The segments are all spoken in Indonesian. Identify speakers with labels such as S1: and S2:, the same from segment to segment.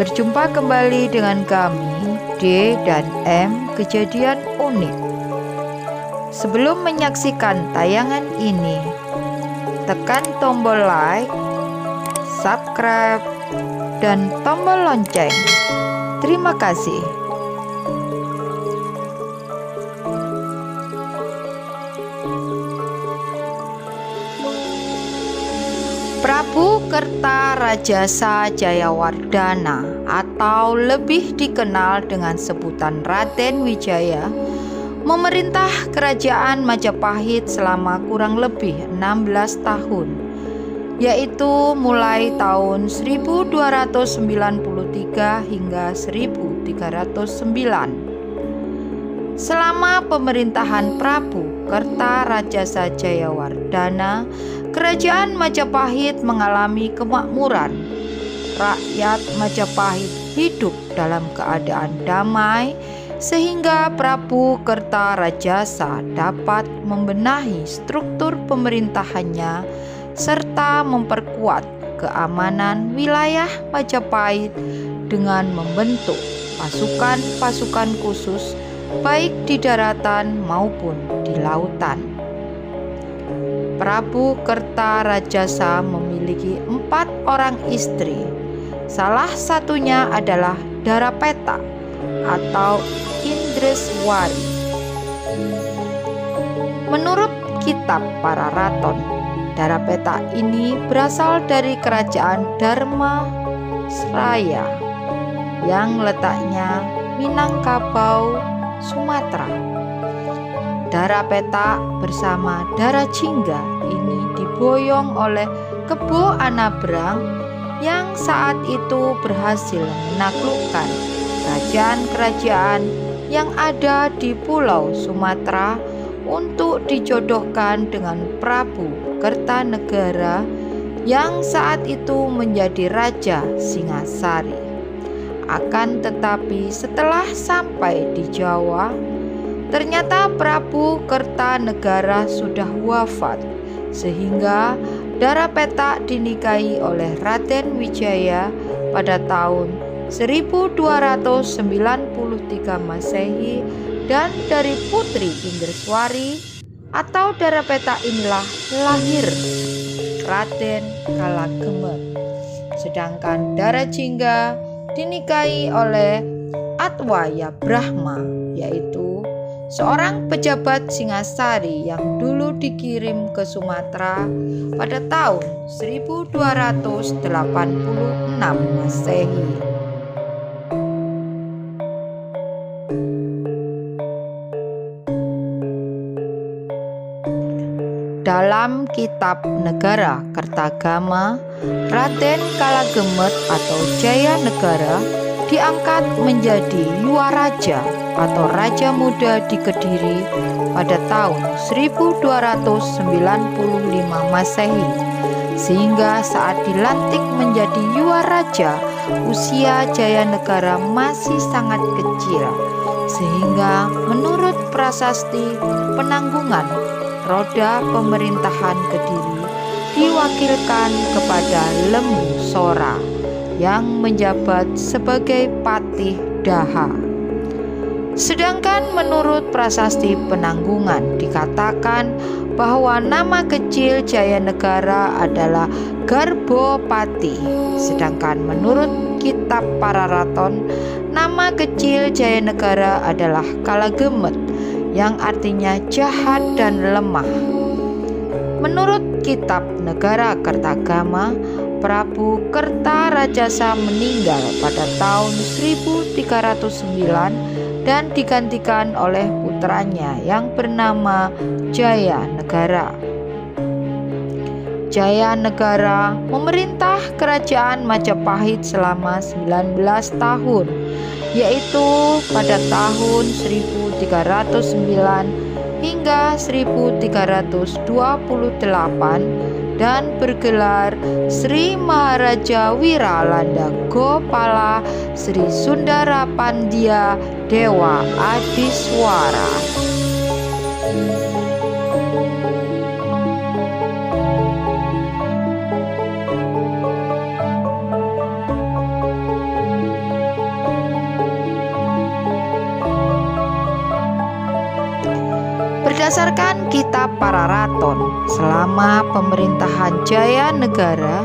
S1: Berjumpa kembali dengan kami, D dan M Kejadian Unik. Sebelum menyaksikan tayangan ini, tekan tombol like, subscribe, dan tombol lonceng. Terima kasih. Prabu Kertarajasa Jayawardhana atau lebih dikenal dengan sebutan Raden Wijaya memerintah kerajaan Majapahit selama kurang lebih 16 tahun, yaitu mulai tahun 1293 hingga 1309. Selama pemerintahan Prabu Kertarajasa Jayawardhana, kerajaan Majapahit mengalami kemakmuran. Rakyat Majapahit hidup dalam keadaan damai sehingga Prabu Kertarajasa dapat membenahi struktur pemerintahannya serta memperkuat keamanan wilayah Majapahit dengan membentuk pasukan-pasukan khusus baik di daratan maupun di lautan. Prabu Kertarajasa memiliki 4 orang istri. Salah satunya adalah Darapeta atau Indreswari. Menurut kitab Pararaton, Darapeta ini berasal dari kerajaan Dharmasraya yang letaknya Minangkabau, Sumatera. Darapeta bersama Darajingga ini diboyong oleh Kebo Anabrang yang saat itu berhasil menaklukkan kerajaan-kerajaan yang ada di Pulau Sumatera untuk dijodohkan dengan Prabu Kertanegara yang saat itu menjadi Raja Singasari. Akan tetapi setelah sampai di Jawa, ternyata Prabu Kertanegara sudah wafat, sehingga Darapeta dinikahi oleh Raden Wijaya pada tahun 1293 Masehi, dan dari putri Indreswari atau Darapeta inilah lahir Raden Kalagemet. Sedangkan Darajingga dinikahi oleh Atwaya Brahma, yaitu seorang pejabat Singasari yang dulu dikirim ke Sumatera pada tahun 1286 Masehi. Dalam kitab Negara Kertagama, Raden Kalagemet atau Jayanegara diangkat menjadi Yuwaraja atau Raja Muda di Kediri pada tahun 1295 Masehi, sehingga saat dilantik menjadi Yuwaraja, usia Jayanegara masih sangat kecil, sehingga menurut prasasti Penanggungan, roda pemerintahan Kediri diwakilkan kepada Lembu Sora yang menjabat sebagai Patih Daha. Sedangkan menurut prasasti Penanggungan dikatakan bahwa nama kecil Jayanegara adalah Garbopati. Sedangkan menurut kitab Pararaton, nama kecil Jayanegara adalah Kalagemet, yang artinya jahat dan lemah. Menurut kitab Negara Kertagama, Prabu Kertarajasa meninggal pada tahun 1309 dan digantikan oleh putranya yang bernama Jayanegara. Jayanegara memerintah kerajaan Majapahit selama 19 tahun, yaitu pada tahun 1309 hingga 1328 dan bergelar Sri Maharaja Wiralanda Gopala Sri Sundara Pandya Dewa Adiswara. Berdasarkan kitab Pararaton, selama pemerintahan Jaya Negara,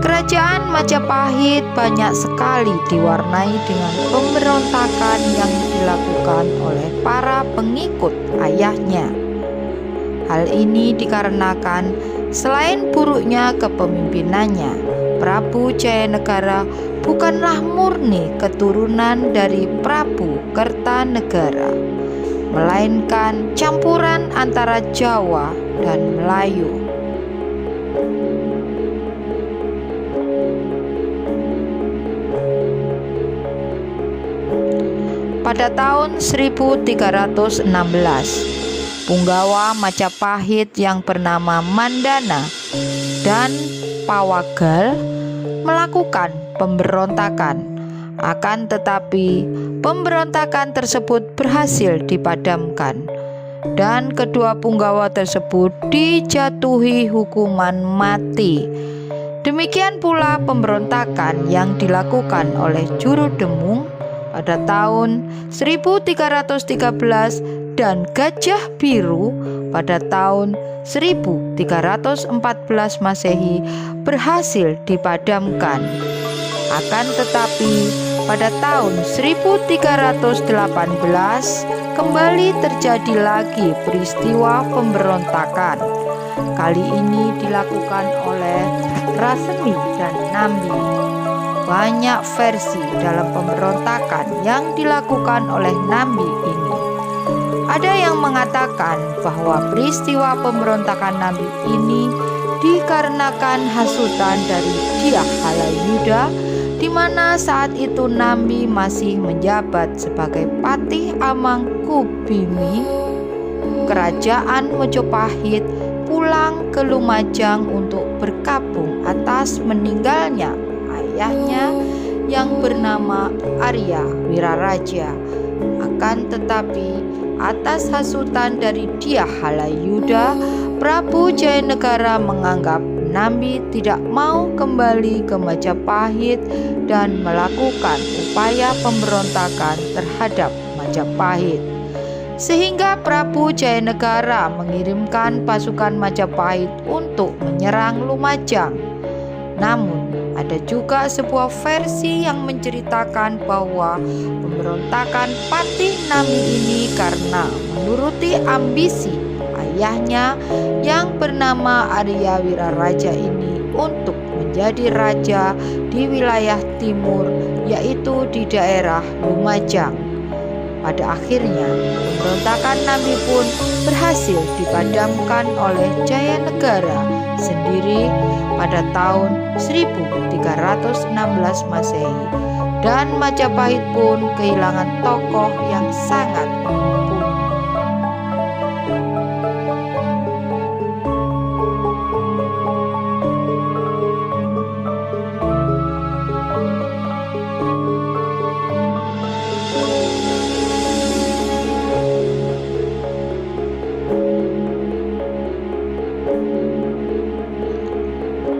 S1: kerajaan Majapahit banyak sekali diwarnai dengan pemberontakan yang dilakukan oleh para pengikut ayahnya. Hal ini dikarenakan selain buruknya kepemimpinannya, Prabu Jayanegara bukanlah murni keturunan dari Prabu Kertanegara, melainkan campuran antara Jawa dan Melayu. Pada tahun 1316, punggawa Majapahit yang bernama Mandana dan Pawagal melakukan pemberontakan. Akan tetapi pemberontakan tersebut berhasil dipadamkan dan kedua punggawa tersebut dijatuhi hukuman mati. Demikian pula pemberontakan yang dilakukan oleh Juru Demung pada tahun 1313 dan Gajah Biru pada tahun 1314 Masehi berhasil dipadamkan. Akan tetapi pada tahun 1318 kembali terjadi lagi peristiwa pemberontakan. Kali ini dilakukan oleh Rasemi dan Nambi. Banyak versi dalam pemberontakan yang dilakukan oleh Nambi ini. Ada yang mengatakan bahwa peristiwa pemberontakan Nambi ini dikarenakan hasutan dari Dyah Halayuda, di mana saat itu Nambi masih menjabat sebagai Patih Amangkubumi Kerajaan Majapahit, pulang ke Lumajang untuk berkabung atas meninggalnya ayahnya yang bernama Arya Wiraraja. Akan tetapi atas hasutan dari Dyah Halayuda, Prabu Jayanegara menganggap Nambi tidak mau kembali ke Majapahit dan melakukan upaya pemberontakan terhadap Majapahit. Sehingga Prabu Jayanegara mengirimkan pasukan Majapahit untuk menyerang Lumajang. Namun ada juga sebuah versi yang menceritakan bahwa pemberontakan Patih Nambi ini karena menuruti ambisi ayahnya yang bernama Arya Wiraraja ini untuk menjadi raja di wilayah timur, yaitu di daerah Lumajang. Pada akhirnya pemberontakan Nambi pun berhasil dipadamkan oleh Jayanegara sendiri pada tahun 1316 Masehi, dan Majapahit pun kehilangan tokoh yang sangat mumpuni.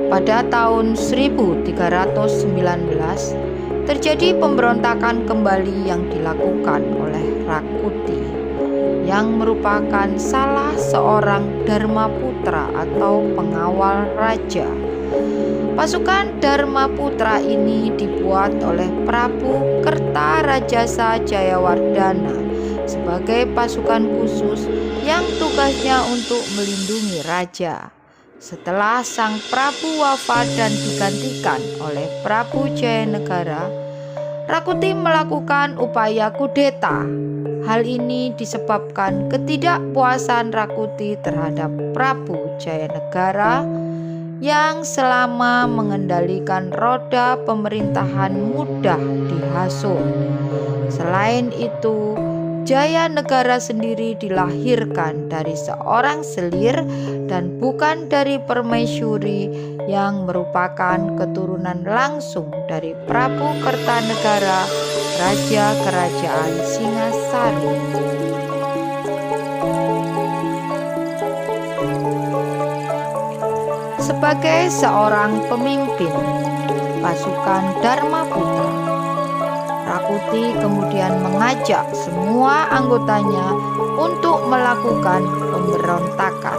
S1: Pada tahun 1319 terjadi pemberontakan kembali yang dilakukan oleh Rakuti, yang merupakan salah seorang Dharmaputra atau pengawal raja. Pasukan Dharmaputra ini dibuat oleh Prabu Kertarajasa Jayawardhana sebagai pasukan khusus yang tugasnya untuk melindungi raja. Setelah sang Prabu wafat dan digantikan oleh Prabu Jayanegara, Rakuti melakukan upaya kudeta. Hal ini disebabkan ketidakpuasan Rakuti terhadap Prabu Jayanegara yang selama mengendalikan roda pemerintahan mudah dihasut. Selain itu, Jayanegara sendiri dilahirkan dari seorang selir dan bukan dari permaisuri, yang merupakan keturunan langsung dari Prabu Kertanegara, Raja Kerajaan Singasari. Sebagai seorang pemimpin pasukan Dharmaputra, Rakuti kemudian mengajak semua anggotanya untuk melakukan pemberontakan.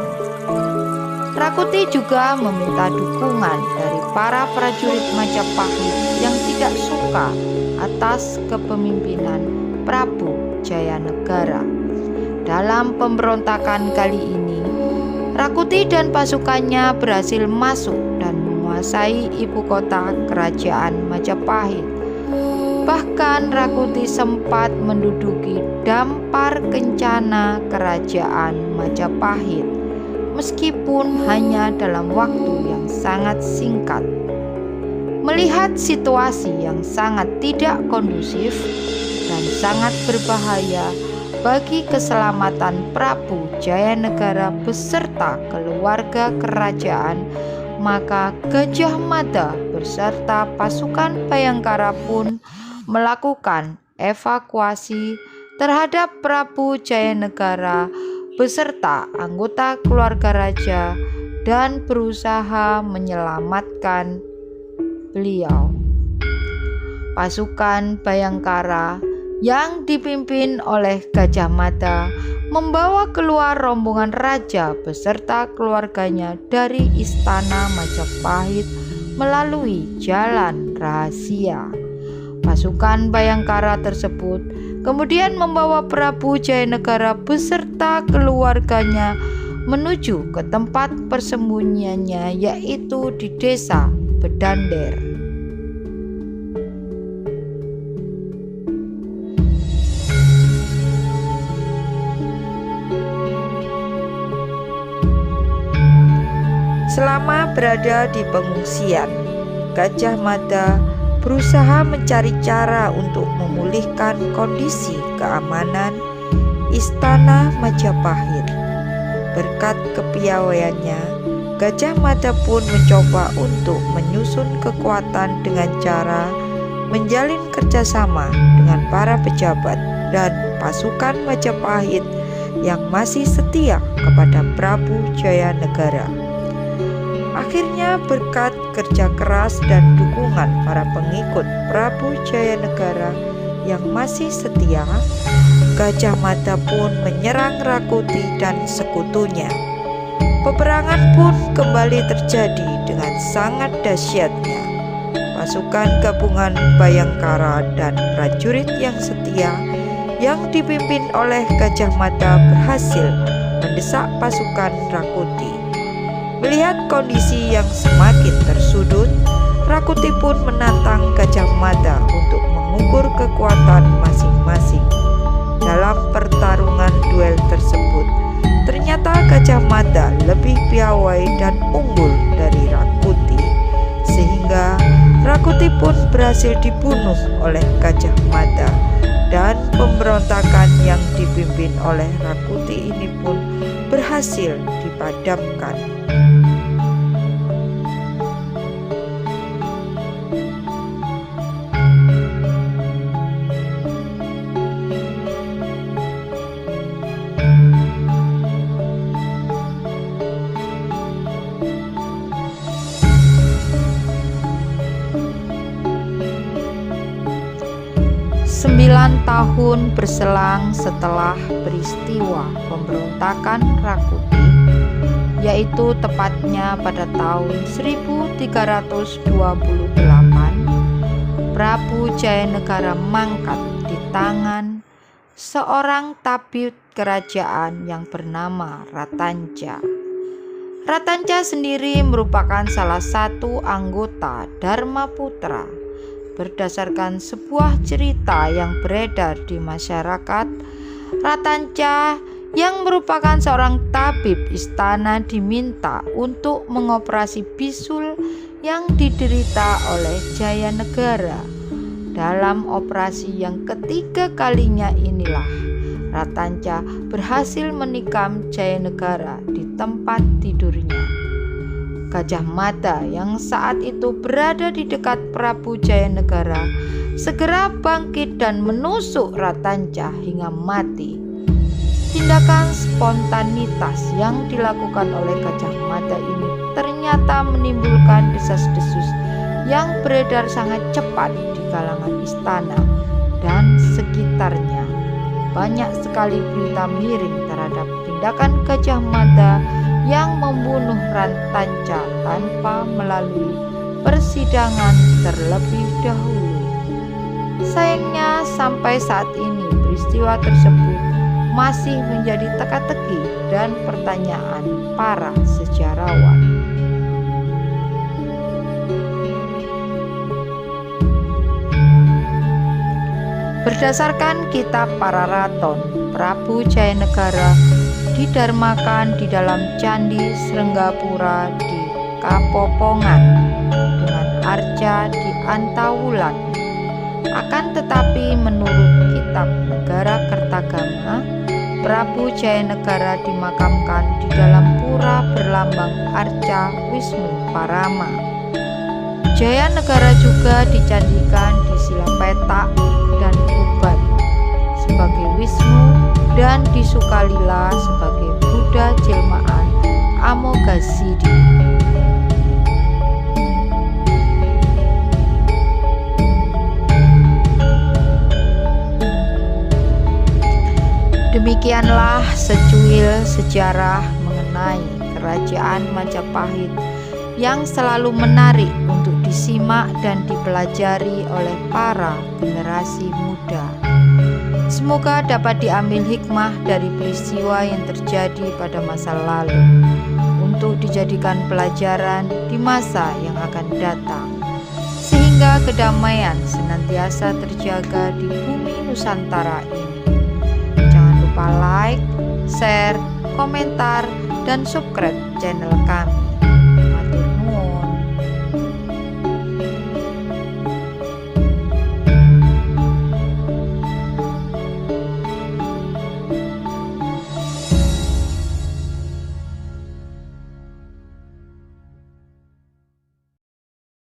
S1: Rakuti juga meminta dukungan dari para prajurit Majapahit yang tidak suka atas kepemimpinan Prabu Jayanegara. Dalam pemberontakan kali ini, Rakuti dan pasukannya berhasil masuk dan menguasai ibu kota kerajaan Majapahit. Bahkan Rakuti sempat menduduki dampar kencana kerajaan Majapahit, meskipun hanya dalam waktu yang sangat singkat. Melihat situasi yang sangat tidak kondusif dan sangat berbahaya bagi keselamatan Prabu Jayanegara beserta keluarga kerajaan, maka Gajah Mada beserta pasukan Bhayangkara pun melakukan evakuasi terhadap Prabu Jayanegara beserta anggota keluarga raja dan berusaha menyelamatkan beliau. Pasukan Bhayangkara yang dipimpin oleh Gajah Mada membawa keluar rombongan raja beserta keluarganya dari istana Majapahit melalui jalan rahasia. Pasukan Bhayangkara tersebut kemudian membawa Prabu Jayanegara beserta keluarganya menuju ke tempat persembunyiannya, yaitu di desa Bedander. Selama berada di pengungsian, Gajah Mada berusaha mencari cara untuk memulihkan kondisi keamanan istana Majapahit. Berkat kepiawaiannya, Gajah Mada pun mencoba untuk menyusun kekuatan dengan cara menjalin kerjasama dengan para pejabat dan pasukan Majapahit yang masih setia kepada Prabu Jayanegara. Akhirnya berkat kerja keras dan dukungan para pengikut Prabu Jayanegara yang masih setia, Gajah Mada pun menyerang Rakuti dan sekutunya. Peperangan pun kembali terjadi dengan sangat dahsyatnya. Pasukan gabungan Bhayangkara dan prajurit yang setia yang dipimpin oleh Gajah Mada berhasil mendesak pasukan Rakuti. Melihat kondisi yang semakin tersudut, Rakuti pun menantang Gajah Mada untuk mengukur kekuatan masing-masing. Dalam pertarungan duel tersebut, ternyata Gajah Mada lebih piawai dan unggul dari Rakuti, sehingga Rakuti pun berhasil dibunuh oleh Gajah Mada, dan pemberontakan yang dipimpin oleh Rakuti ini pun berhasil dipadamkan. 9 tahun berselang setelah peristiwa pemberontakan Rakuti, yaitu tepatnya pada tahun 1328, Prabu Jayanegara mangkat di tangan seorang tabib kerajaan yang bernama Ratanca. Ratanca sendiri merupakan salah satu anggota Dharmaputra. Berdasarkan sebuah cerita yang beredar di masyarakat, Ratanca yang merupakan seorang tabib istana diminta untuk mengoperasi bisul yang diderita oleh Jayanegara. Dalam operasi yang ketiga kalinya inilah Ratanca berhasil menikam Jayanegara di tempat tidurnya. Gajah Mada yang saat itu berada di dekat Prabu Jayanegara segera bangkit dan menusuk Ratanca hingga mati. Tindakan spontanitas yang dilakukan oleh Gajah Mada ini ternyata menimbulkan desas-desus yang beredar sangat cepat di kalangan istana, dan sekitarnya. Banyak sekali berita miring terhadap tindakan Gajah Mada yang membunuh Ratanca tanpa melalui persidangan terlebih dahulu. Sayangnya sampai saat ini peristiwa tersebut masih menjadi teka-teki dan pertanyaan para sejarawan. Berdasarkan kitab Pararaton, Prabu Jayanegara didarmakan di dalam Candi Srenggapura di Kapopongan dengan arca di Antawulan. Akan tetapi menurut kitab Negara Kertagama, Prabu Jayanegara dimakamkan di dalam pura berlambang arca Wisnu Parama. Jayanegara juga dicandikan di Silapetak dan Ubat sebagai Wisnu dan di Sukalila sebagai Buddha jelmaan Amoghasiddhi. Demikianlah secuil sejarah mengenai Kerajaan Majapahit yang selalu menarik untuk disimak dan dipelajari oleh para generasi muda. Semoga dapat diambil hikmah dari peristiwa yang terjadi pada masa lalu untuk dijadikan pelajaran di masa yang akan datang, sehingga kedamaian senantiasa terjaga di bumi Nusantara ini. Jangan lupa like, share, komentar, dan subscribe channel kami.